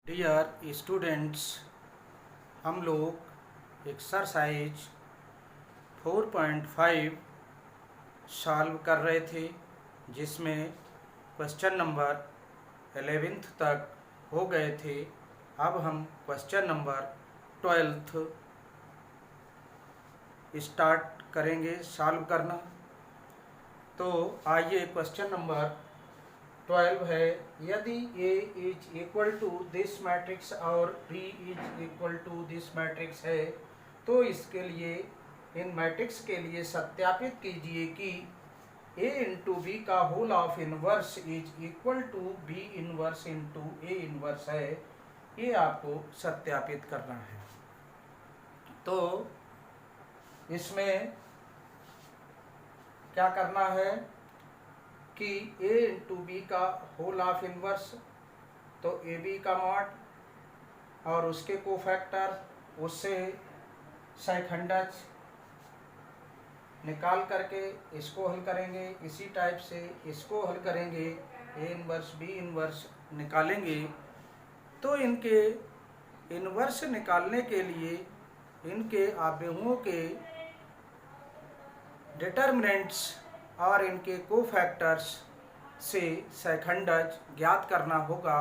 Dear students, हम लोग exercise 4.5 solve कर रहे थे, जिसमें क्वेश्चन नंबर 11th तक हो गए थे। अब हम क्वेश्चन नंबर 12th स्टार्ट करेंगे सॉल्व करना। तो आइए, क्वेश्चन नंबर 12 है, यदि A is equal to this matrix और B is equal to this matrix है, तो इसके लिए इन मैट्रिक्स के लिए सत्यापित कीजिए कि A इंटू बी का whole of inverse is equal to B inverse into A inverse है। ये आपको सत्यापित करना है। तो इसमें क्या करना है कि A इंटू बी का होल ऑफ इनवर्स, तो ए बी का मॉड और उसके कोफैक्टर, उससे सेकंडज निकाल करके इसको हल करेंगे। इसी टाइप से इसको हल करेंगे, ए इनवर्स बी इनवर्स निकालेंगे। तो इनके इनवर्स निकालने के लिए इनके अवयवों के डिटर्मिनेंट्स और इनके कोफैक्टर्स से सेकंडज ज्ञात करना होगा,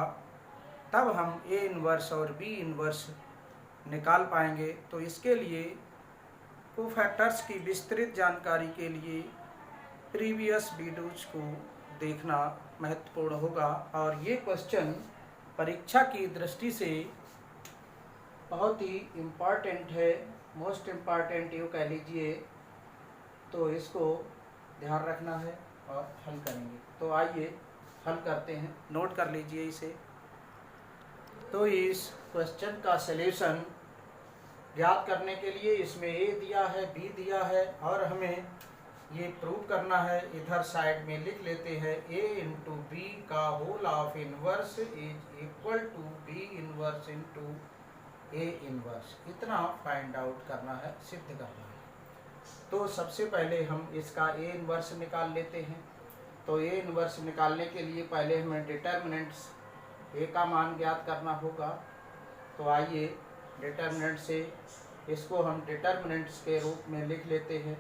तब हम ए इनवर्स और बी इनवर्स निकाल पाएंगे। तो इसके लिए कोफैक्टर्स की विस्तृत जानकारी के लिए प्रीवियस वीडियोज को देखना महत्वपूर्ण होगा। और ये क्वेश्चन परीक्षा की दृष्टि से बहुत ही इम्पॉर्टेंट है, मोस्ट इम्पॉर्टेंट यूँ कह लीजिए। तो इसको ध्यान रखना है और हल करेंगे। तो आइए हल करते हैं, नोट कर लीजिए इसे। तो इस क्वेश्चन का सलेशन ज्ञात करने के लिए इसमें ए दिया है, बी दिया है, और हमें ये प्रूव करना है। इधर साइड में लिख लेते हैं, ए इंटू बी का whole of inverse is equal to B inverse into A inverse. इतना फाइंड आउट करना है, सिद्ध करना है। तो सबसे पहले हम इसका ए इनवर्स निकाल लेते हैं। तो ए इनवर्स निकालने के लिए पहले हमें डिटर्मिनेंट्स ए का मान ज्ञात करना होगा। तो आइए डिटर्मिनेंट से इसको हम डिटर्मिनेंट्स के रूप में लिख लेते हैं।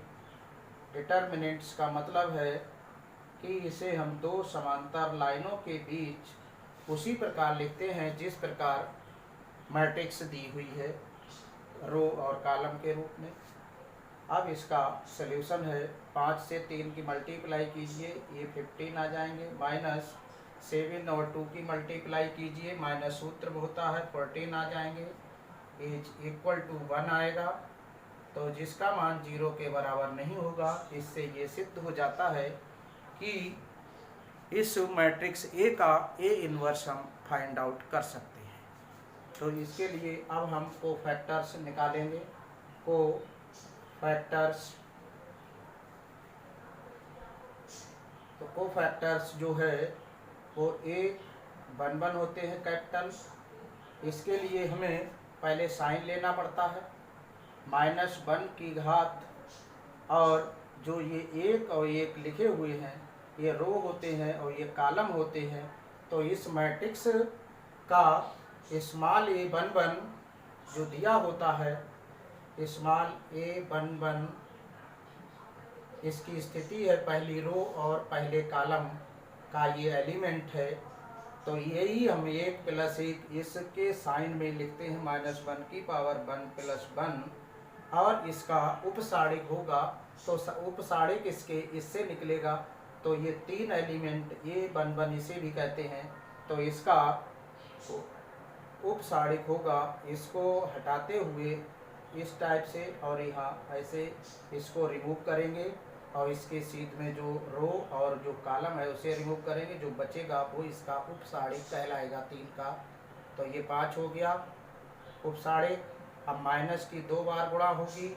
डिटर्मिनेंट्स का मतलब है कि इसे हम दो समांतर लाइनों के बीच उसी प्रकार लिखते हैं जिस प्रकार मैट्रिक्स दी हुई है, रो और कॉलम के रूप में। अब इसका सल्यूशन है, 5 से 3 की मल्टीप्लाई कीजिए, ये 15 आ जाएंगे, माइनस 7 और 2 की मल्टीप्लाई कीजिए, माइनस सूत्र होता है 14 आ जाएंगे, इज इक्वल टू 1 आएगा। तो जिसका मान 0 के बराबर नहीं होगा, इससे ये सिद्ध हो जाता है कि इस मैट्रिक्स ए का ए इनवर्स हम फाइंड आउट कर सकते हैं। तो इसके लिए अब हम कोफैक्टर्स निकालेंगे। कोफैक्टर्स, तो कोफैक्टर्स जो है वो ए 1 होते हैं कैपिटल। इसके लिए हमें पहले साइन लेना पड़ता है, -1 की घात, और जो ये 1 और 1 लिखे हुए हैं ये रो होते हैं और ये कॉलम होते हैं। तो इस मैट्रिक्स का स्मॉल ए 1 जो दिया होता है, स्मॉल ए 1 इसकी स्थिति है पहली रो और पहले कॉलम का ये एलिमेंट है। तो यही हम 1 + 1 इसके साइन में लिखते हैं, -1 की पावर 1 + 1, और इसका उपसारिक होगा। तो उपसारिक इससे निकलेगा। तो ये 3 एलिमेंट ए 1 इसे भी कहते हैं। तो इसका उपसारिक होगा, इसको हटाते हुए इस टाइप से, और यहाँ ऐसे इसको रिमूव करेंगे, और इसके सीध में जो रो और जो कॉलम है उसे रिमूव करेंगे। जो बचेगा वो इसका उपसारिक कहलाएगा 3 का। तो ये 5 हो गया उपसारिक। अब माइनस की 2 बार गुणा होगी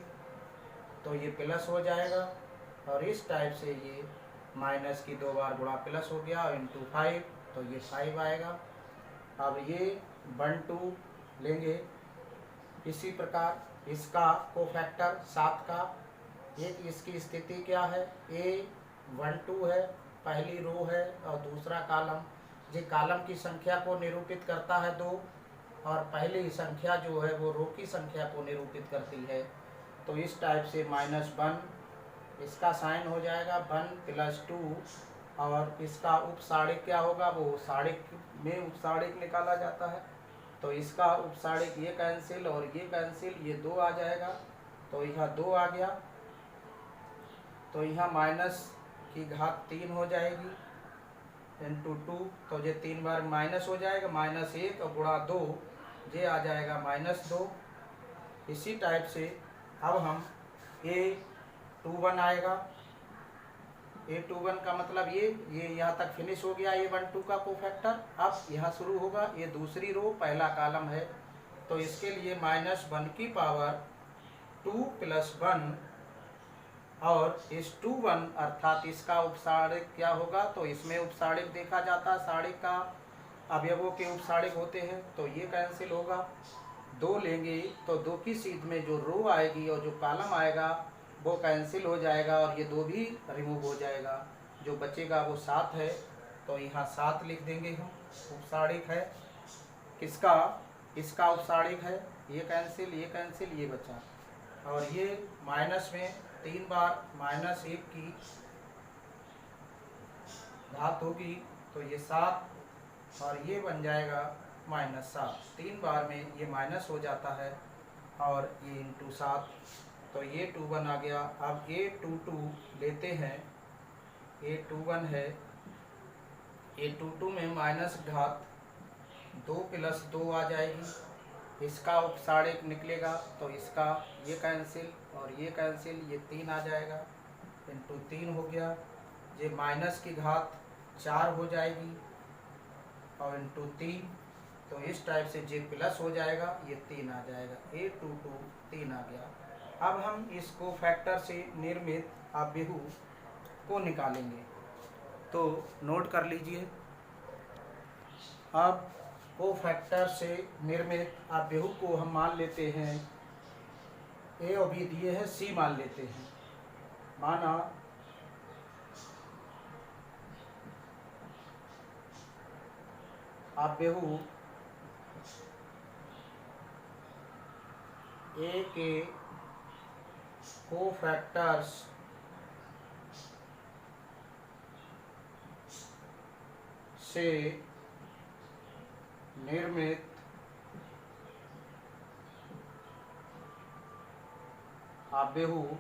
तो ये प्लस हो जाएगा, और इस टाइप से ये माइनस की 2 बार गुणा प्लस हो गया, इंटू 5, तो ये 5 आएगा। अब ये 1 2 लेंगे। इसी प्रकार इसका कोफैक्टर 7 का, एक इसकी स्थिति क्या है, ए 1 2 है, पहली रो है और दूसरा कॉलम। ये कॉलम की संख्या को निरूपित करता है 2, और पहली संख्या जो है वो रो की संख्या को निरूपित करती है। तो इस टाइप से -1 इसका साइन हो जाएगा 1 + 2 और इसका उपसाड़िक क्या होगा, वो साड़िक में उपसाड़िक निकाला जाता है। तो इसका उपसाड़िक ये कैंसिल और ये कैंसिल, ये 2 आ जाएगा। तो यहाँ 2 आ गया। तो यहाँ -3 हो जाएगी इंटू 2। तो ये 3 बार माइनस हो जाएगा, -1 और गुणा 2 ये आ जाएगा -2। इसी टाइप से अब हम A21 आएगा। A21 का मतलब ये यहाँ तक फिनिश हो गया A12 का कोफैक्टर। अब यहाँ शुरू होगा, ये दूसरी रो पहला कॉलम है। तो इसके लिए -1 की पावर 2 + 1 और इस 21 अर्थात इसका उपसाड़िक क्या होगा, तो इसमें उपसाड़िक देखा जाता है, साड़िक का अवयवों के उपसाड़िक होते हैं। तो ये कैंसिल होगा, 2 लेंगे तो 2 की सीध में जो रो आएगी और जो कॉलम आएगा वो कैंसिल हो जाएगा और ये 2 भी रिमूव हो जाएगा। जो बचेगा वो 7 है। तो यहाँ 7 लिख देंगे हम। उपसाड़िक है किसका, इसका उपसाड़िक है। ये कैंसिल, ये कैंसिल, ये बचा। और ये माइनस में 3 बार -1 की घात होगी तो ये 7 और ये बन जाएगा -7। 3 बार में ये माइनस हो जाता है और ये इंटू 7। तो ये 21 आ गया। अब A22 लेते हैं। A21 है, A22 में माइनस घात 2 + 2 आ जाएगी। इसका उपसाड़िक निकलेगा तो इसका ये कैंसिल और ये कैंसिल, ये 3 आ जाएगा इंटू 3 हो गया। ये माइनस की घात 4 हो जाएगी और इंटू 3। तो इस टाइप से जे प्लस हो जाएगा, ये 3 आ जाएगा। A22 3 आ गया। अब हम इस कोफैक्टर से निर्मित आव्यूह को निकालेंगे। तो नोट कर लीजिए। अब कोफैक्टर से निर्मित आव्यूह को हम मान लेते हैं, ए और बी दिए हैं, सी मान लेते हैं। माना आव्यूह ए के कोफैक्टर्स से निर्मित आव्यूह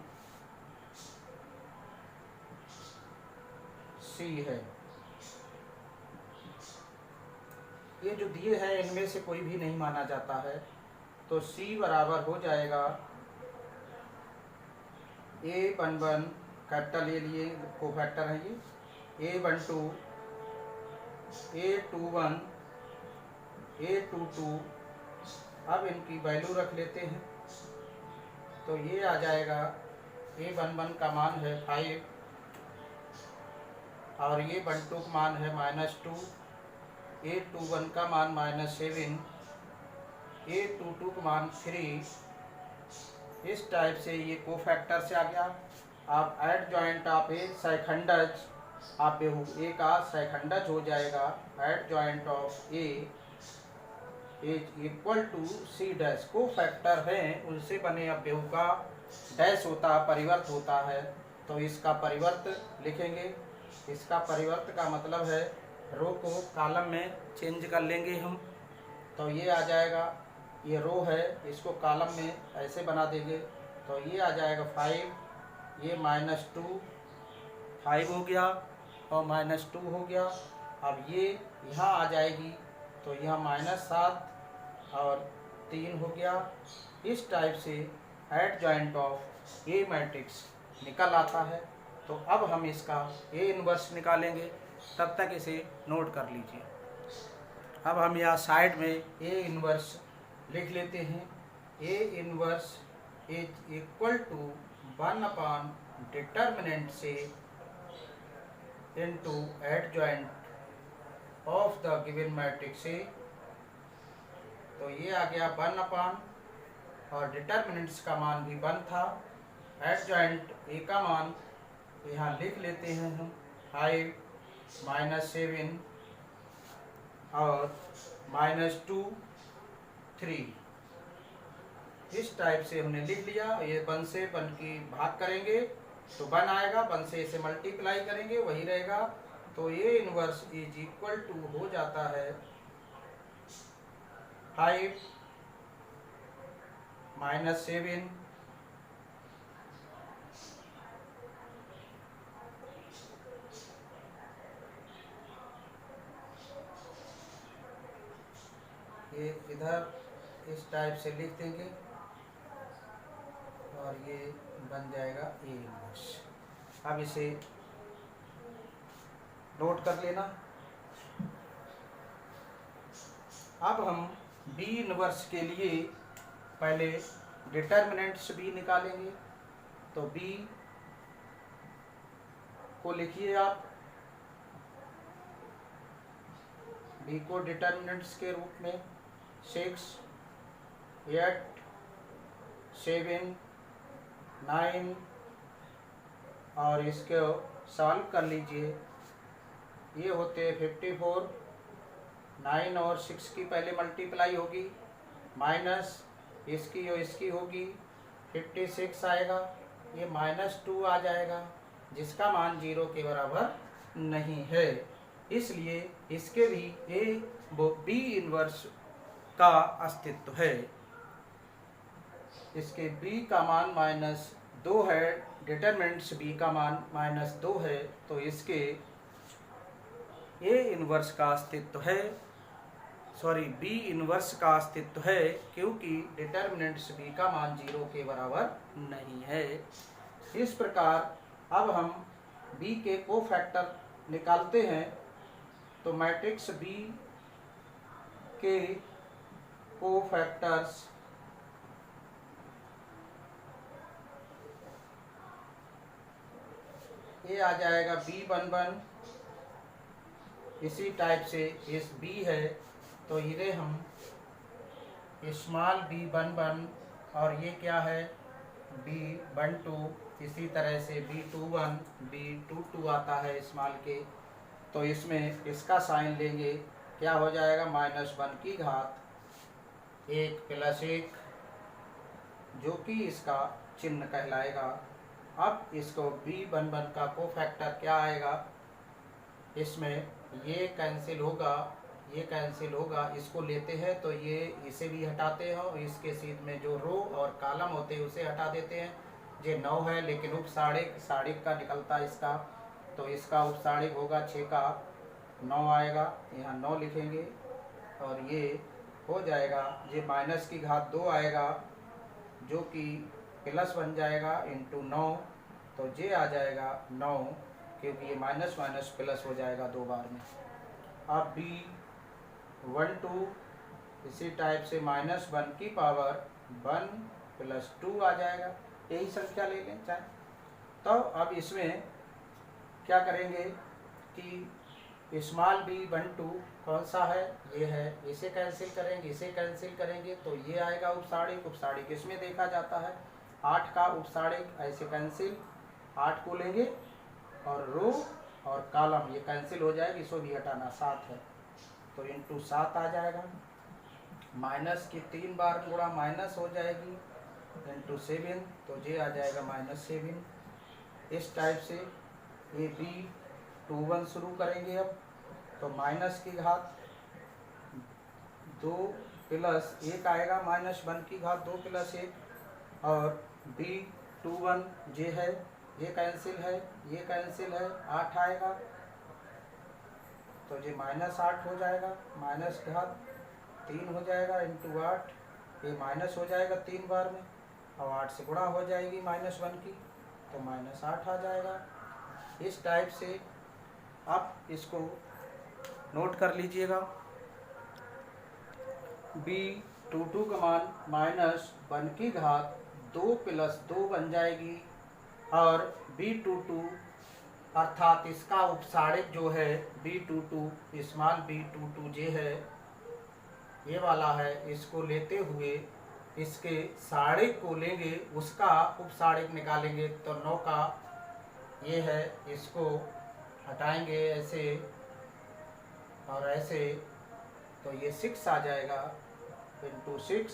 सी है। ये जो दिए हैं इनमें से कोई भी नहीं माना जाता है। तो सी बराबर हो जाएगा A11 कैपिटल ए लिए कोफैक्टर है ये, A12 A21 A22। अब इनकी वैल्यू रख लेते हैं। तो ये आ जाएगा A11 का मान है 5 और A12 का मान है -2, A21 का मान -7, A22 का मान 3। इस टाइप से ये कोफैक्टर से आ गया। अब एडजॉइंट ऑफ ए सैखंडज आव्यूह ए का सैखंडज हो जाएगा। Adjoint of A is equal to C dash. Cofactor हैं उनसे बने आव्यूह का डैश होता है, परिवर्त होता है। तो इसका परिवर्त लिखेंगे। इसका परिवर्त का मतलब है रो को कॉलम में चेंज कर लेंगे हम। तो ये आ जाएगा, ये रो है, इसको कॉलम में ऐसे बना देंगे। तो ये आ जाएगा 5, ये -2 5 हो गया और -2 हो गया। अब ये यहाँ आ जाएगी तो यहाँ -7 और 3 हो गया। इस टाइप से एडजॉइंट ऑफ ए मैट्रिक्स निकल आता है। तो अब हम इसका ए इन्वर्स निकालेंगे, तब तक इसे नोट कर लीजिए। अब हम यहाँ साइड में ए इन्वर्स लिख लेते हैं। A inverse is equal to 1 determinant से into adjoint of the given matrix A. तो ये आ गया 1 और डिटर्मिनेंट्स का मान भी 1 था। एडजॉइंट ए का मान यहाँ लिख लेते हैं हम 5 -7 और -2 3। इस टाइप से हमने लिख लिया। ये 1 से 1 की भाग करेंगे तो 1 आएगा, 1 से इसे मल्टीप्लाई करेंगे वही रहेगा। तो A inverse is equal to हो जाता है 5 - 7 ये इधर इस टाइप से लिख देंगे और ये बन जाएगा ए इनवर्स। अब इसे नोट कर लेना। अब हम बी इनवर्स के लिए पहले डिटर्मिनेंट्स बी निकालेंगे। तो बी को लिखिए आप, बी को डिटर्मिनेंट्स के रूप में 6, 8, 7, 9 और इसको सॉल्व कर लीजिए। ये होते हैं 54, 9 और 6 की पहले मल्टीप्लाई होगी, माइनस इसकी और इसकी होगी 56 आएगा, ये -2 आ जाएगा जिसका मान 0 के बराबर नहीं है। इसलिए इसके भी ए बी इनवर्स का अस्तित्व है। इसके बी का मान -2 है, डिटरमिनेंट्स बी का मान -2 है, तो इसके ए इनवर्स का अस्तित्व है, सॉरी बी इनवर्स का अस्तित्व है, क्योंकि डिटरमिनेंट्स बी का मान 0 के बराबर नहीं है। इस प्रकार अब हम बी के कोफैक्टर निकालते हैं। तो मैट्रिक्स बी के कोफैक्टर्स ये आ जाएगा B11, इसी टाइप से इस B है तो इन्हें हम स्मॉल B11 और ये क्या है B12, इसी तरह से B21, B22 आता है स्मॉल के। तो इसमें इसका साइन लेंगे, क्या हो जाएगा -1 की घात 1 + 1, जो कि इसका चिन्ह कहलाएगा। अब इसको B11 का कोफैक्टर क्या आएगा, इसमें ये कैंसिल होगा, ये कैंसिल होगा, इसको लेते हैं तो ये इसे भी हटाते हैं और इसके सीध में जो रो और कॉलम होते हैं उसे हटा देते हैं। ये 9 है लेकिन उपसाड़िक का निकलता है इसका, तो इसका उपसाड़िक होगा 6 का 9 आएगा, यहाँ 9 लिखेंगे और ये हो जाएगा, ये माइनस की घात 2 आएगा जो कि प्लस बन जाएगा इंटू 9, तो ये आ जाएगा 9, क्योंकि ये माइनस माइनस प्लस हो जाएगा 2 बार में। अब B12 इसी टाइप से -1 की पावर 1 + 2 आ जाएगा, यही संख्या ले लें चाहे। तो अब इसमें क्या करेंगे कि स्मॉल B12 कौन सा है, ये है, इसे कैंसिल करेंगे, इसे कैंसिल करेंगे तो ये आएगा उपसाड़िक। उपसाड़िक इसमें देखा जाता है 8 का उपसाड़िक, ऐसे कैंसिल 8 को लेंगे और रो और कॉलम ये कैंसिल हो जाएगी, इसको भी हटाना 7 है तो इंटू 7 आ जाएगा। माइनस की 3 बार गुणा माइनस हो जाएगी इंटू 7, तो ये आ जाएगा -7। इस टाइप से ये B21 शुरू करेंगे। अब तो माइनस की घात 2 + 1 आएगा, -1 की घात 2 + 1 और B21 ये है, ये कैंसिल है, ये कैंसिल है, 8 आएगा तो ये -8 हो जाएगा, माइनस घात 3 हो जाएगा इंटू 8, ये माइनस हो जाएगा 3 बार में और 8 से गुणा हो जाएगी -1 की, तो -8 आ जाएगा। इस टाइप से आप इसको नोट कर लीजिएगा। B22 का मान -1 की घात 2 + 2 बन जाएगी और B22 अर्थात इसका उपसाड़िक जो है B22 स्मॉल B22 जे है, ये वाला है, इसको लेते हुए इसके साड़िक को लेंगे, उसका उपसाड़िक निकालेंगे तो 9 का ये है, इसको हटाएंगे ऐसे और ऐसे, तो ये 6 आ जाएगा इंटू 6,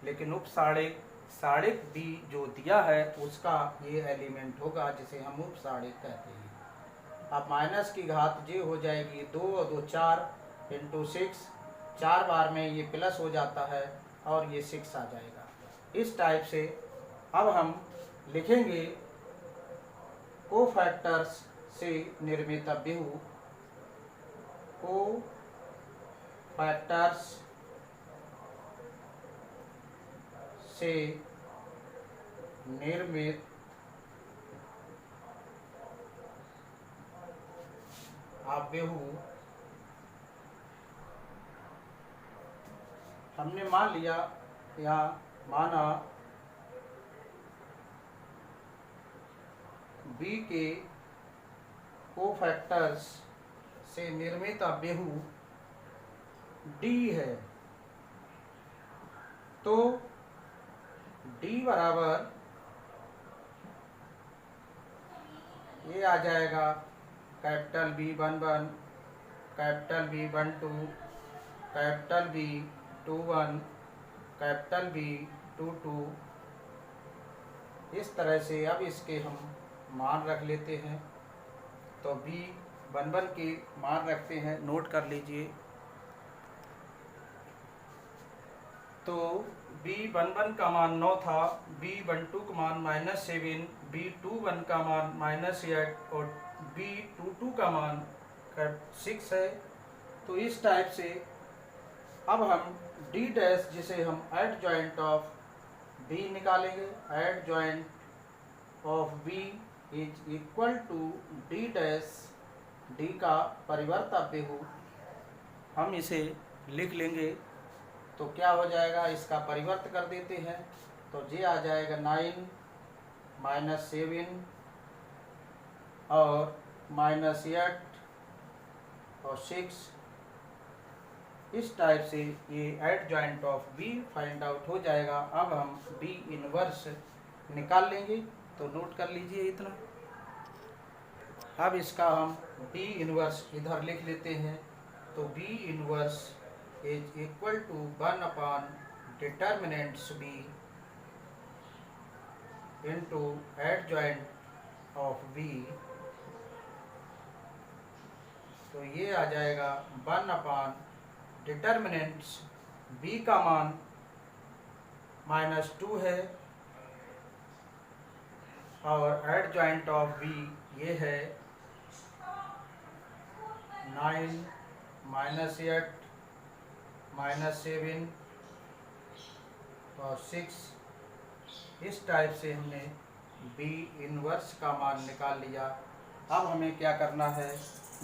लेकिन उपसाड़िक साड़िक डी जो दिया है उसका ये एलिमेंट होगा जिसे हम उपसाड़िक कहते हैं। अब माइनस की घात जे हो जाएगी 2 और 2 4 इंटू 6, 4 बार में ये प्लस हो जाता है और ये 6 आ जाएगा। इस टाइप से अब हम लिखेंगे कोफैक्टर्स से निर्मित बहु, कोफैक्टर्स से निर्मित बहु, हमने मान लिया या माना बी के कोफैक्टर्स से निर्मित बहु डी है, तो डी बराबर ये आ जाएगा capital B11, capital B12, capital B21, capital B22। इस तरह से अब इसके हम मान रख लेते हैं। तो B11 के मान रखते हैं, नोट कर लीजिए। तो B11 का मान 9 था, B12 का मान -7, B21 का मान -8 और B22 का मान 6 है। तो इस टाइप से अब हम D डैश जिसे हम एड जॉइंट ऑफ B निकालेंगे। Adjoint of B is equal to D dash, D का परिवर्त बहु हम इसे लिख लेंगे। तो क्या हो जाएगा, इसका परिवर्त कर देते हैं। तो जे आ जाएगा 9 -7 और -8 और 6। इस टाइप से ये adjoint of B find out हो जाएगा। अब हम बी इनवर्स निकाल लेंगे। तो नोट कर लीजिए इतना। अब इसका हम बी इनवर्स इधर लिख लेते हैं। तो B inverse is equal to 1 upon determinants B into adjoint of B. तो ये आ जाएगा 1 अपॉन डिटर्मिनेंट्स बी का मान -2 है और एड जॉइंट ऑफ बी ये है 9 -8 -7 और 6। इस टाइप से हमने बी इनवर्स का मान निकाल लिया। अब हमें क्या करना है,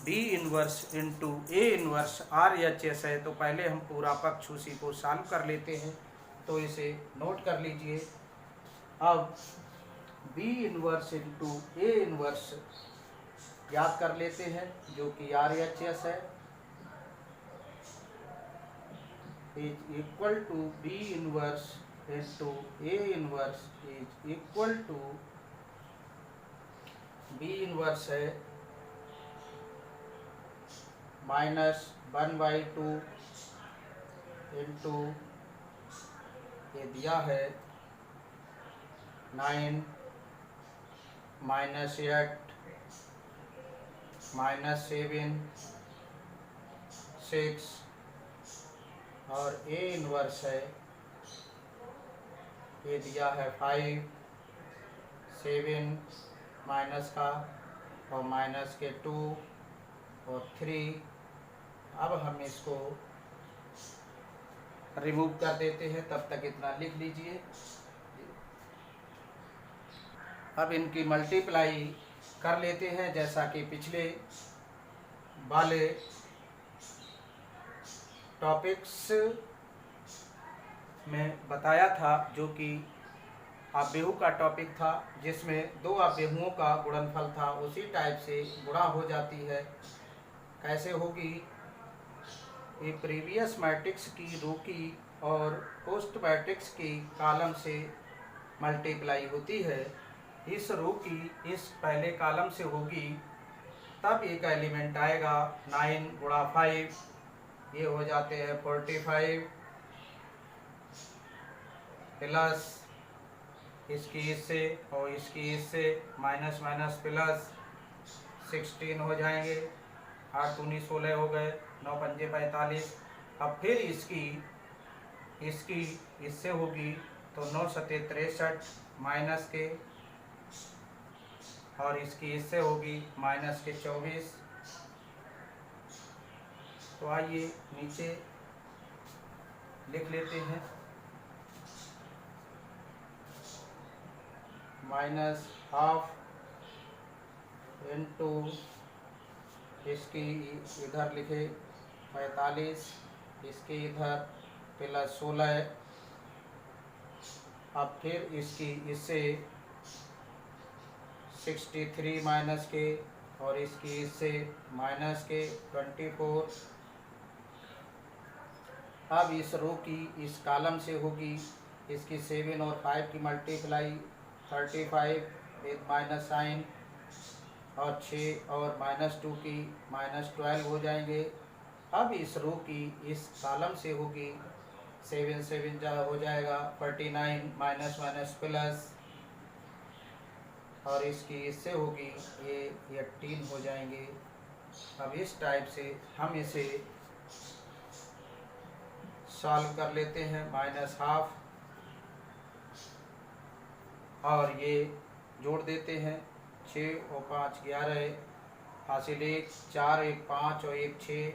B inverse into A inverse RHS है। तो पहले हम पूरा पक्ष उसी को सॉल्व कर लेते हैं। तो इसे नोट कर लीजिए। अब B inverse into A inverse याद कर लेते हैं, जो कि RHS है, is equal to B inverse into A inverse is equal to B inverse है -1/2 इंटू ये दिया है 9 -8 -7 6 और ए इनवर्स है ये दिया है 5 7 माइनस का और माइनस के 2 और 3। अब हम इसको रिमूव कर देते हैं, तब तक इतना लिख लीजिए। अब इनकी मल्टीप्लाई कर लेते हैं, जैसा कि पिछले वाले टॉपिक्स में बताया था, जो कि अवयवों का टॉपिक था, जिसमें दो अवयवों का गुणनफल था। उसी टाइप से गुणा हो जाती है। कैसे होगी, ये प्रीवियस मैट्रिक्स की रो की और पोस्ट मैट्रिक्स की कॉलम से मल्टीप्लाई होती है। इस रो की इस पहले कॉलम से होगी, तब एक एलिमेंट आएगा 9 × 5, ये हो जाते हैं 45 प्लस इसकी इससे और इसकी इससे माइनस माइनस प्लस 16 हो जाएंगे। 8 दूनी 16 हो गए, 9 पंजे 45। अब फिर इसकी इससे होगी तो 9 सत्ते 63 माइनस के, और इसकी इससे होगी माइनस के 24। तो आइए नीचे लिख लेते हैं, माइनस हाफ इंटू इसकी इधर लिखे 45, इसके इधर प्लस 16। अब फिर इसकी इससे 63 माइनस के, और इसकी इससे माइनस के 24। अब इस रो की इस कॉलम से होगी इसकी 7 और 5 की मल्टीप्लाई 35 विद माइनस साइन, और 6 और -2 की -12 हो जाएंगे। अब इस रो की इस कॉलम से होगी 7 7 हो जाएगा 49 माइनस माइनस प्लस, और इसकी इससे होगी ये 18 हो जाएंगे। अब इस टाइप से हम इसे सॉल्व कर लेते हैं। माइनस हाफ और ये जोड़ देते हैं, 6 और 5 11, हासिल 1, 4 1 5 और 1 6,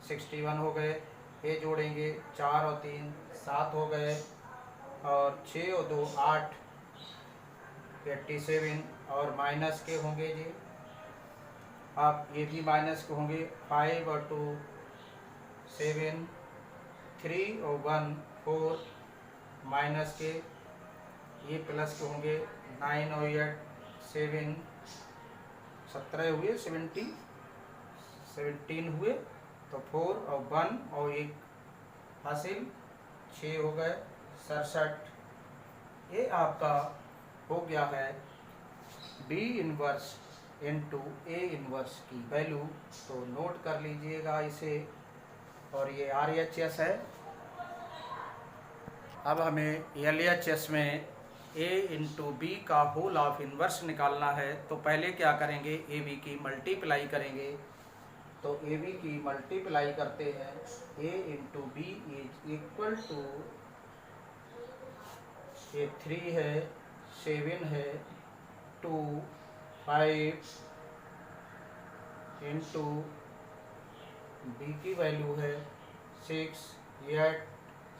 61 हो गए। ये जोड़ेंगे 4 और 3 7 हो गए, और 6 और 2 8, 87, और माइनस के होंगे जी। अब ये भी माइनस के होंगे, 5 और 2 7, 3 और 1 4, माइनस के। ये प्लस के होंगे 9 और 8 7, 17 हुए, 17 हुए, तो 4 और 1 और 1 हासिल 6 हो गए 67। ये आपका हो गया है B inverse into A inverse की वैल्यू। तो नोट कर लीजिएगा इसे, और ये RHS है। अब हमें LHS में A इंटू B का होल ऑफ इनवर्स निकालना है। तो पहले क्या करेंगे, AB की मल्टीप्लाई करेंगे। तो AB की मल्टीप्लाई करते हैं, A into B is equal to, ये 3 है, 7 है, 2 5 इंटू B की वैल्यू है 6 8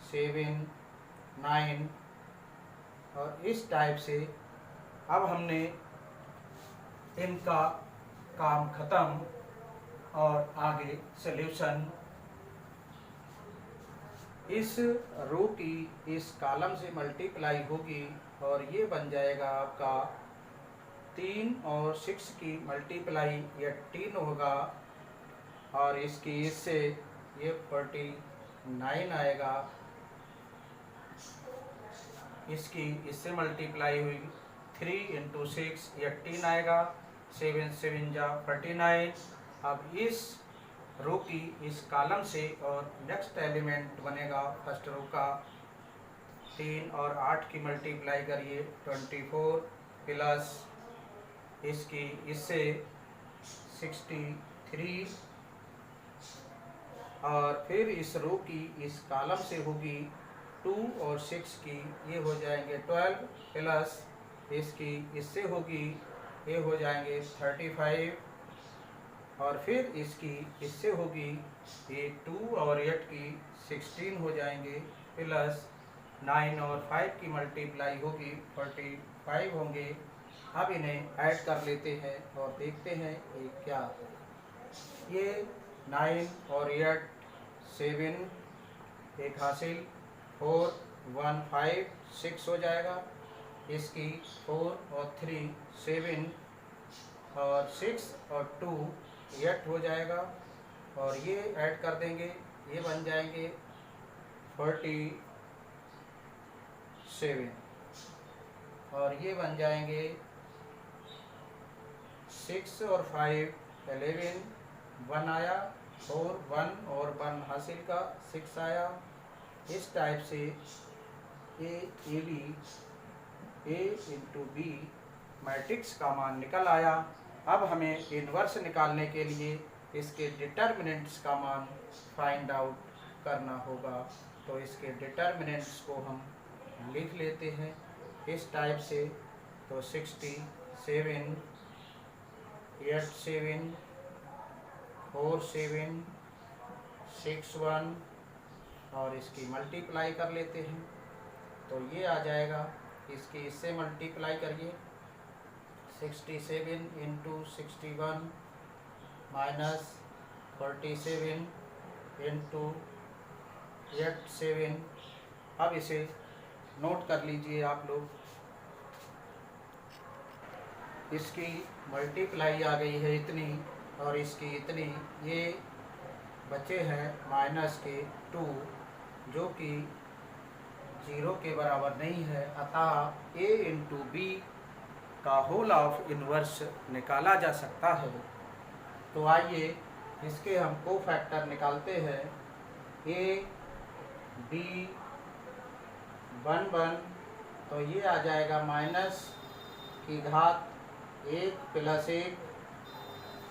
7 9। और इस टाइप से अब हमने इनका काम ख़त्म, और आगे सॉल्यूशन इस रो की इस कॉलम से मल्टीप्लाई होगी, और ये बन जाएगा आपका 3 और 6 की मल्टीप्लाई 18 होगा, और इसकी इससे ये 49 आएगा। इसकी इससे मल्टीप्लाई हुई 3 इंटू 6 18 आएगा, 7 7 जा 49। अब इस रो की इस कॉलम से और नेक्स्ट एलिमेंट बनेगा फर्स्ट रो का, 3 और 8 की मल्टीप्लाई करिए 24, प्लस इसकी इससे 63, और फिर इस रो की इस कॉलम से होगी 2 और 6 की, ये हो जाएंगे 12, प्लस इसकी इससे होगी, ये हो जाएंगे 35, और फिर इसकी इससे होगी ये 2 और 8 की 16 हो जाएंगे, प्लस 9 और 5 की मल्टीप्लाई होगी 45 होंगे। अब इन्हें ऐड कर लेते हैं और देखते हैं ये क्या है। ये 9 और 8 7 एक हासिल, 4 1 5 6 हो जाएगा। इसकी 4 और 3 7, और 6 और 2 8 हो जाएगा, और ये ऐड कर देंगे, ये बन जाएंगे 47, और ये बन जाएंगे 6 और 5 11, 1 आया, 4 1 और 1 हासिल का 6 आया। इस टाइप से A B A into B matrix का मान निकल आया। अब हमें इन्वर्स निकालने के लिए इसके डिटर्मिनेंट्स का मान फाइंड आउट करना होगा। तो इसके डिटर्मिनेंट्स को हम लिख लेते हैं इस टाइप से। तो 67, 87, 47, 61 और इसकी मल्टीप्लाई कर लेते हैं। तो ये आ जाएगा, इसकी इससे मल्टीप्लाई करिए। 67 इंटू 61 माइनस 47 इंटू 87। अब इसे नोट कर लीजिए आप लोग। इसकी मल्टीप्लाई आ गई है इतनी और इसकी इतनी, ये बचे हैं माइनस के 2 जो कि 0 के बराबर नहीं है। अतः a इंटू बी का होल ऑफ इन्वर्स निकाला जा सकता है। तो आइए इसके हम कोफैक्टर निकालते हैं। a b 1 1, तो ये आ जाएगा माइनस की घात 1 प्लस 1,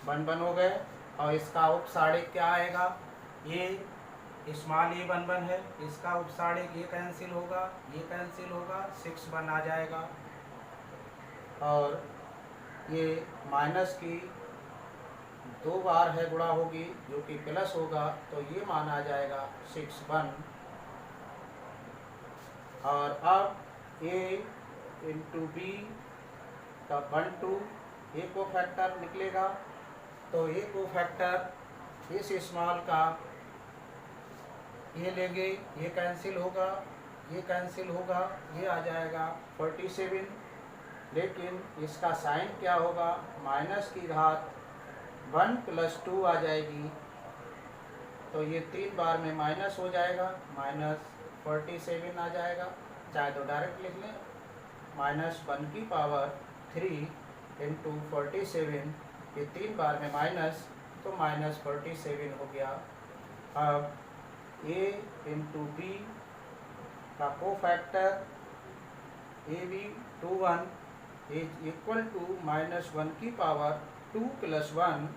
1 1 हो गए। और इसका उपसाड़िक क्या आएगा, ये स्मॉल ए 1 1 है, इसका उपसाड़िक ये कैंसिल होगा, ये कैंसिल होगा, 6 1 आ जाएगा। और ये माइनस की 2 बार है गुणा होगी जो कि प्लस होगा, तो ये मान आ जाएगा 6 1। और अब a इंटू बी का 1 2 ए को फैक्टर निकलेगा। तो ए को फैक्टर इस स्मॉल का ये लेंगे, ये कैंसिल होगा, ये कैंसिल होगा, ये आ जाएगा 47। लेकिन इसका साइन क्या होगा, माइनस की घात 1 प्लस 2 आ जाएगी। तो ये 3 बार में माइनस हो जाएगा, माइनस 47 आ जाएगा। चाहे तो डायरेक्ट लिख लें, माइनस 1 की पावर 3 इंटू 47, ये 3 बार में माइनस, तो माइनस 47 हो गया। अब a इंटू बी का cofactor A B 2 1 is equal to minus 1 की पावर 2 प्लस 1।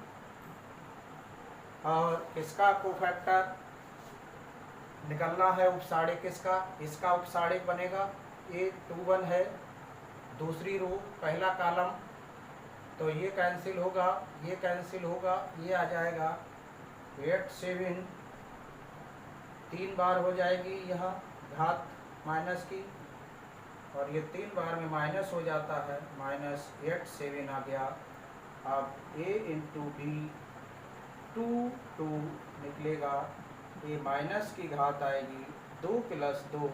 और इसका कोफैक्टर निकलना है उपसाड़िक इसका उपसाड़िक बनेगा a 2 1 है, दूसरी रो पहला कॉलम, तो ये कैंसिल होगा, ये कैंसिल होगा, ये आ जाएगा 8 7, 3 बार हो जाएगी यहाँ घात माइनस की, और ये 3 बार में माइनस हो जाता है, माइनस 8 7 आ गया। अब a इंटू बी 2 2 निकलेगा, ये माइनस की घात आएगी 2 प्लस 2,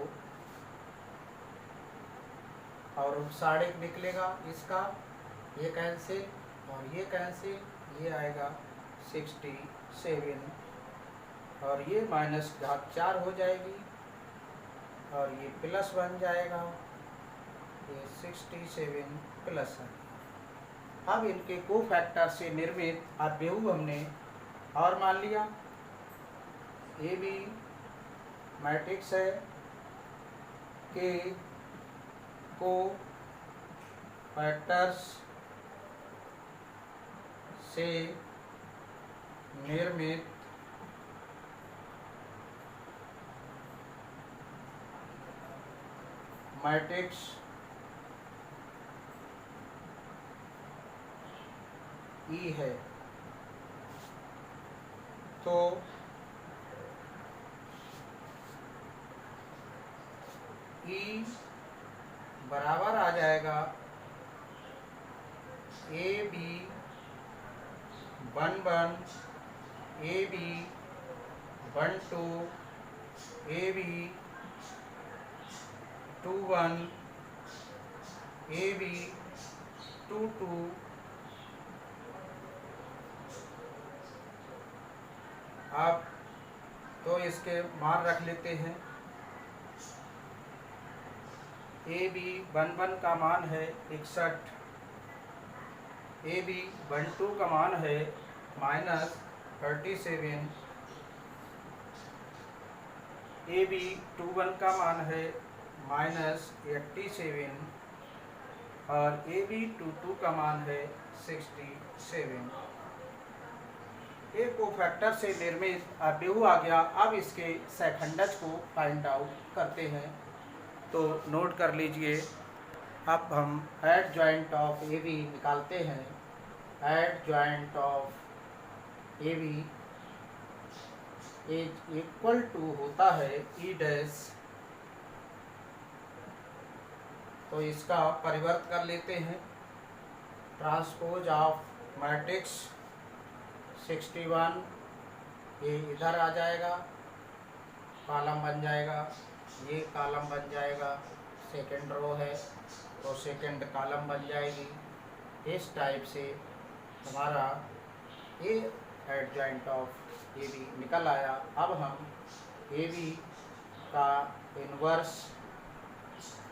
और उपसाड़िक निकलेगा इसका, ये कैंसिल और ये कैंसिल, ये आएगा 67 और ये माइनस घात 4 हो जाएगी और ये प्लस बन जाएगा, ये 67 प्लस है। अब इनके कोफैक्टर से निर्मित अवयव हमने और मान लिया। ए बी मैट्रिक्स है के कोफैक्टर्स से निर्मित मैट्रिक्स ई है। तो ई बराबर आ जाएगा A B 1 1, A B 1 2, A B 2 1, A B 2 2। अब तो इसके मान रख लेते हैं। ए बी 1 1 का मान है 61, ए बी 1 2 का मान है माइनस 37, ए बी 2 1 का मान है -87 और AB22 का मान है 67। एक कोफैक्टर से निर्मित अवयव आ गया। अब इसके सैखंडज को फाइंड आउट करते हैं। तो नोट कर लीजिए, अब हम एडजॉइंट ऑफ AB निकालते हैं। Adjoint of AB is equal to होता है E डैश। तो इसका परिवर्त कर लेते हैं। ट्रांसपोज ऑफ मैट्रिक्स 61 ये इधर आ जाएगा, कॉलम बन जाएगा, ये कॉलम बन जाएगा, सेकंड रो है तो सेकंड कॉलम बन जाएगी। इस टाइप से हमारा ये एडजॉइंट ऑफ AB निकल आया। अब हम AB का इन्वर्स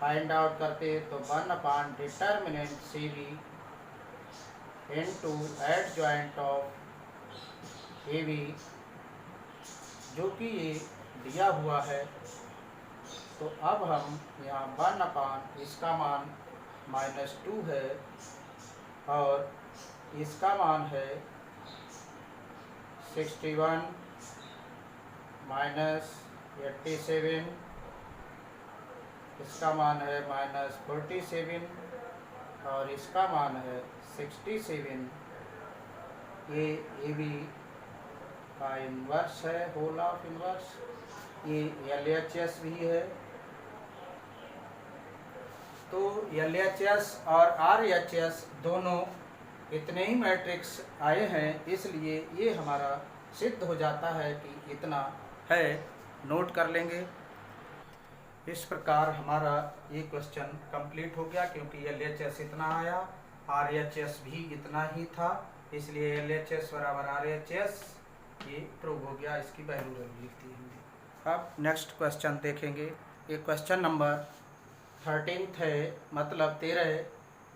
फाइंड आउट करते तो 1 determinant CB into adjoint of AB, जो कि ये दिया हुआ है। तो अब हम यहाँ 1 इसका मान -2 है और इसका मान है 61 -87, इसका मान है -47 और इसका मान है 67। ये AB का इन्वर्स है, होल ऑफ इन्वर्स। ये LHS भी है। तो LHS और RHS दोनों इतने ही मैट्रिक्स आए हैं, इसलिए ये हमारा सिद्ध हो जाता है कि इतना है। नोट कर लेंगे। इस प्रकार हमारा ये क्वेश्चन कंप्लीट हो गया, क्योंकि LHS इतना आया, RHS भी इतना ही था, इसलिए LHS बराबर RHS ये प्रूव हो गया। इसकी वैल्यू लिख दी हमने। अब नेक्स्ट क्वेश्चन देखेंगे। ये क्वेश्चन नंबर 13 है, मतलब 13।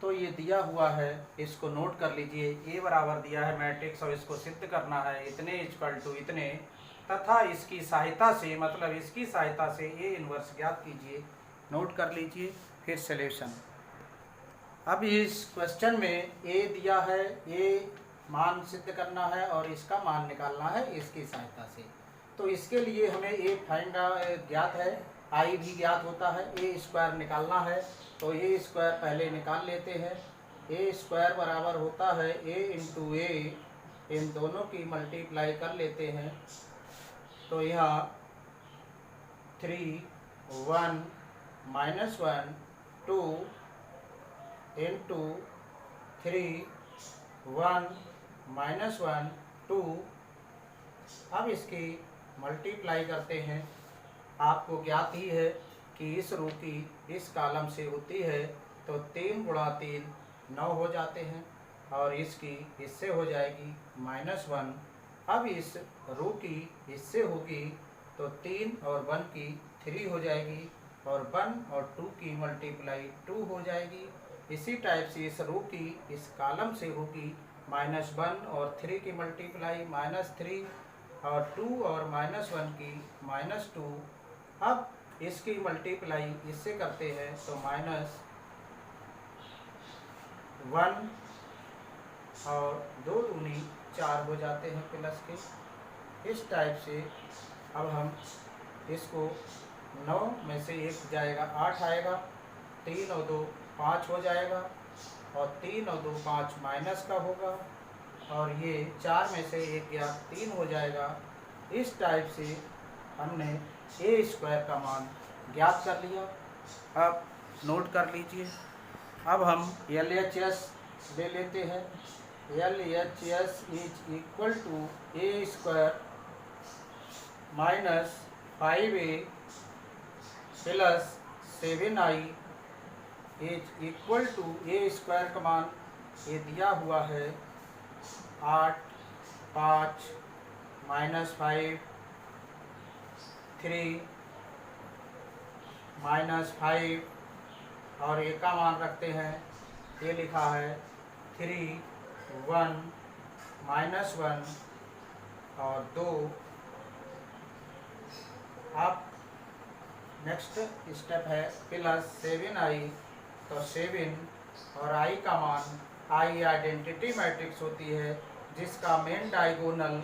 तो ये दिया हुआ है, इसको नोट कर लीजिए। ए बराबर दिया है मैट्रिक्स और इसको सिद्ध करना है इतने इक्वल टू इतने, तथा इसकी सहायता से, मतलब इसकी सहायता से ए इन्वर्स ज्ञात कीजिए। नोट कर लीजिए। फिर सॉल्यूशन। अब इस क्वेश्चन में ए दिया है, ए मान सिद्ध करना है और इसका मान निकालना है इसकी सहायता से। तो इसके लिए हमें ए फाइंड ज्ञात है, आई भी ज्ञात होता है, ए स्क्वायर निकालना है। तो ए स्क्वायर पहले निकाल लेते हैं। ए स्क्वायर बराबर होता है ए इंटू ए, इन दोनों की मल्टीप्लाई कर लेते हैं। तो यहाँ 3 1 -1 2 इंटू 3 1 -1 2। अब इसकी मल्टीप्लाई करते हैं। आपको ज्ञात ही है कि इस रो की इस कॉलम से होती है, तो 3 × 3 9 हो जाते हैं और इसकी इससे हो जाएगी -1। अब इस रो की इससे होगी तो 3 और 1 की 3 हो जाएगी और 1 और 2 की मल्टीप्लाई 2 हो जाएगी। इसी टाइप से इस रो की इस कॉलम से होगी -1 और 3 की मल्टीप्लाई -3 और 2 और -1 की -2। अब इसकी मल्टीप्लाई इससे करते हैं तो -1 और 2 दूनी 4 हो जाते हैं प्लस के। इस टाइप से अब हम इसको 9 में से 1 जाएगा 8 आएगा, 3 और 2 5 हो जाएगा और 3 और 2 5 माइनस का होगा और ये 4 में से 1 गया 3 हो जाएगा। इस टाइप से हमने ए स्क्वायर का मान ज्ञात कर लिया। अब नोट कर लीजिए। अब हम LHS ले लेते हैं। LHS is equal to A square -5a plus 7i is equal to A square का मान ये दिया हुआ है 8 5 -5 3 -5 और ए का मान रखते हैं, ये लिखा है 3 1 -1 और 2। अब नेक्स्ट स्टेप है प्लस 7i, तो 7 और i का मान, i आइडेंटिटी मैट्रिक्स होती है जिसका मेन डायगोनल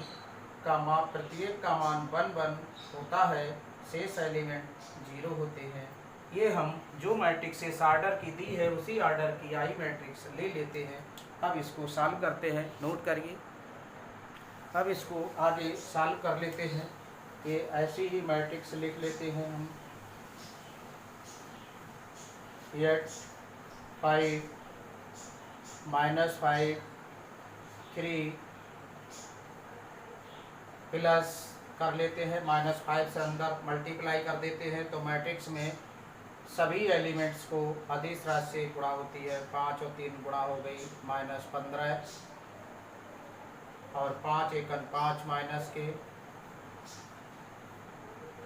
का मान, प्रत्येक का मान 1 1 होता है, शेष एलिमेंट 0 होते हैं। ये हम जो मैट्रिक्स इस आर्डर की दी है उसी आर्डर की आई मैट्रिक्स ले लेते हैं। अब इसको सॉल्व करते हैं, नोट करिए। अब इसको आगे सॉल्व कर लेते हैं। ये ऐसी ही मैट्रिक्स लिख लेते हैं हम। 8 5 -5 3 प्लस कर लेते हैं, -5 से अंदर मल्टीप्लाई कर देते हैं, तो मैट्रिक्स में सभी एलिमेंट्स को अदिश राशि से गुणा होती है। 5 और 3 गुणा हो गई -15, और 5 एकन 5 माइनस के,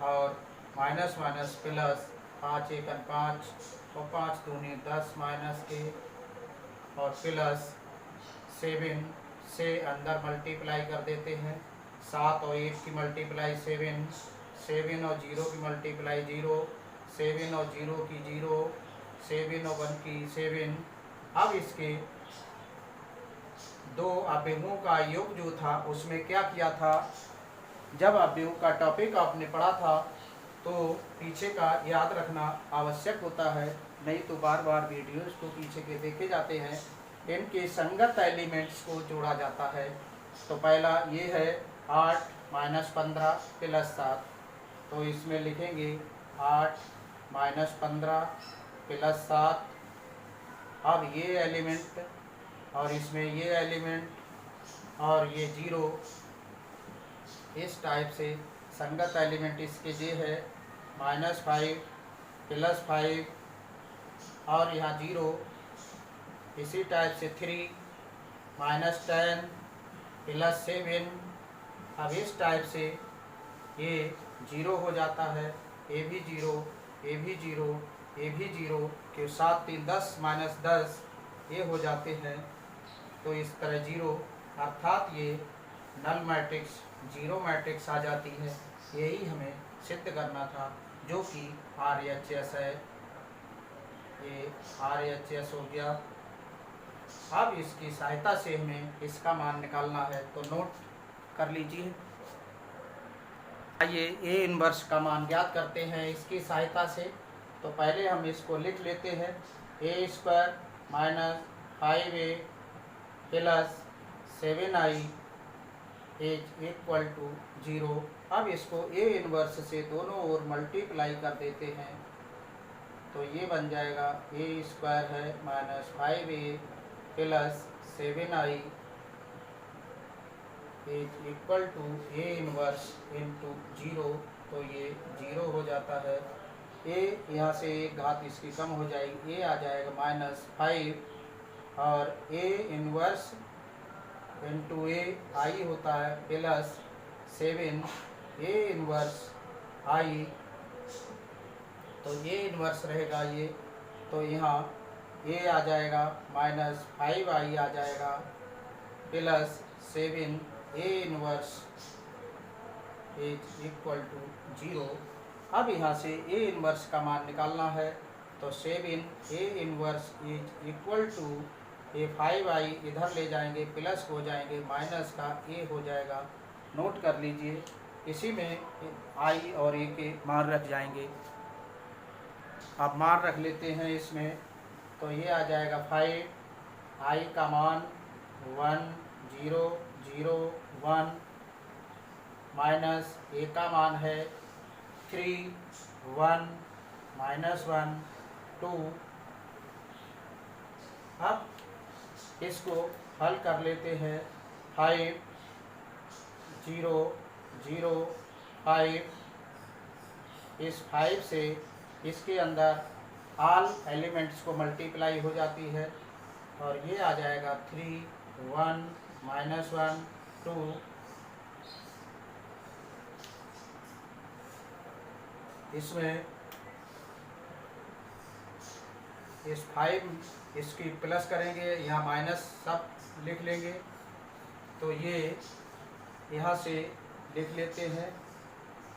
और माइनस माइनस प्लस 5 एकन 5 और 5 दूनी 10 माइनस के, और प्लस 7 से अंदर मल्टीप्लाई कर देते हैं। 7 और 8 की मल्टीप्लाई 7, 7 और 0 की मल्टीप्लाई 0, 7 और 0 की 0, 7 और 1 की 7। अब इसके दो अवयवों का योग जो था उसमें क्या किया था, जब अवयव का टॉपिक आपने पढ़ा था तो पीछे का याद रखना आवश्यक होता है, नहीं तो बार बार वीडियोस को पीछे के देखे जाते हैं। इनके संगत एलिमेंट्स को जोड़ा जाता है। तो पहला ये है 8 -15 प्लस 7, तो इसमें लिखेंगे 8 -15 प्लस 7। अब ये एलिमेंट और इसमें ये एलिमेंट और ये 0, इस टाइप से संगत एलिमेंट इसके ये है -5 प्लस 5, और यहाँ 0, इसी टाइप से 3 -10 प्लस 7। अब इस टाइप से ये 0 हो जाता है, ये भी 0, ये भी 0, ये भी 0, क्यों 7 3 10 -10 ये हो जाते हैं। तो इस तरह 0, अर्थात ये नल मैट्रिक्स 0 मैट्रिक्स आ जाती है। यही हमें सिद्ध करना था, जो कि RHS है। ये RHS हो गया। अब इसकी सहायता से हमें इसका मान निकालना है, तो नोट कर लीजिए। आइए A इनवर्स का मान ज्ञात करते हैं इसकी सहायता से। तो पहले हम इसको लिख लेते हैं, a² -5a प्लस 7i = 0। अब इसको A इनवर्स से दोनों ओर मल्टीप्लाई कर देते हैं, तो ये बन जाएगा a² है -5a plus 7i = A inverse into 0, तो ये 0 हो जाता है। a यहाँ से एक घात इसकी कम हो जाएगी, a आ जाएगा -5, और A inverse into a i होता है प्लस 7 A इनवर्स i, तो A इनवर्स रहेगा ये, तो यहाँ a आ जाएगा -5i आ जाएगा प्लस 7 A इनवर्स = 0। अब यहाँ से A इनवर्स का मान निकालना है, तो 7 A इनवर्स = ये 5i इधर ले जाएंगे, प्लस हो जाएंगे, माइनस का a हो जाएगा। नोट कर लीजिए, इसी में i और a के मान रख जाएंगे। अब मान रख लेते हैं इसमें, तो ये आ जाएगा 5, i का मान 1 0 0 1, माइनस a का मान है 3 1 -1 2। अब इसको हल कर लेते हैं। 5 0 0 5, इस 5 से इसके अंदर ऑल एलिमेंट्स को मल्टीप्लाई हो जाती है, और ये आ जाएगा 3 1 -1 2। इसमें इस 5 इसकी प्लस करेंगे, यहाँ माइनस सब लिख लेंगे, तो ये यहाँ से लिख लेते हैं,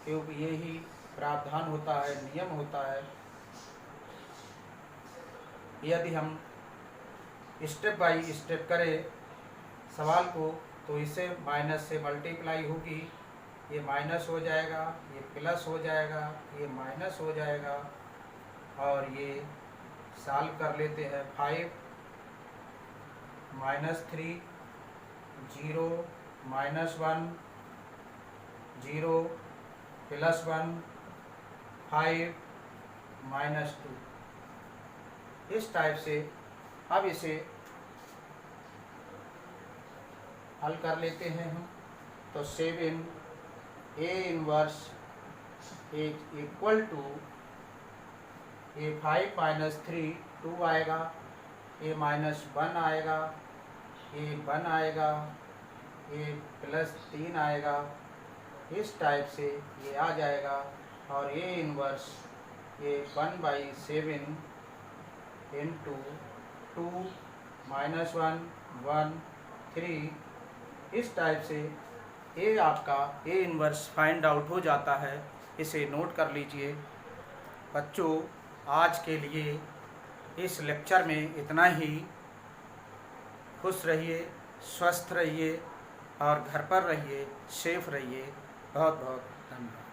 क्योंकि ये ही प्रावधान होता है, नियम होता है। यदि हम स्टेप बाय स्टेप करें सवाल को तो इसे माइनस से मल्टीप्लाई होगी, ये माइनस हो जाएगा, ये प्लस हो जाएगा, ये माइनस हो जाएगा, और ये सॉल्व कर लेते हैं। 5 -3 0 -1 0 +1 5 -2, इस टाइप से अब इसे हल कर लेते हैं हम। तो 7 A inverse equal to A 5 -3 2 आएगा, A -1 आएगा, A 1 आएगा, A +3 आएगा, इस टाइप से ये आ जाएगा। और A इनवर्स ये 1/7 इंटू 2 -1 1 3, इस टाइप से ये आपका A इनवर्स फाइंड आउट हो जाता है। इसे नोट कर लीजिए। बच्चों, आज के लिए इस लेक्चर में इतना ही। खुश रहिए, स्वस्थ रहिए और घर पर रहिए, सेफ रहिए। बहुत बहुत धन्यवाद।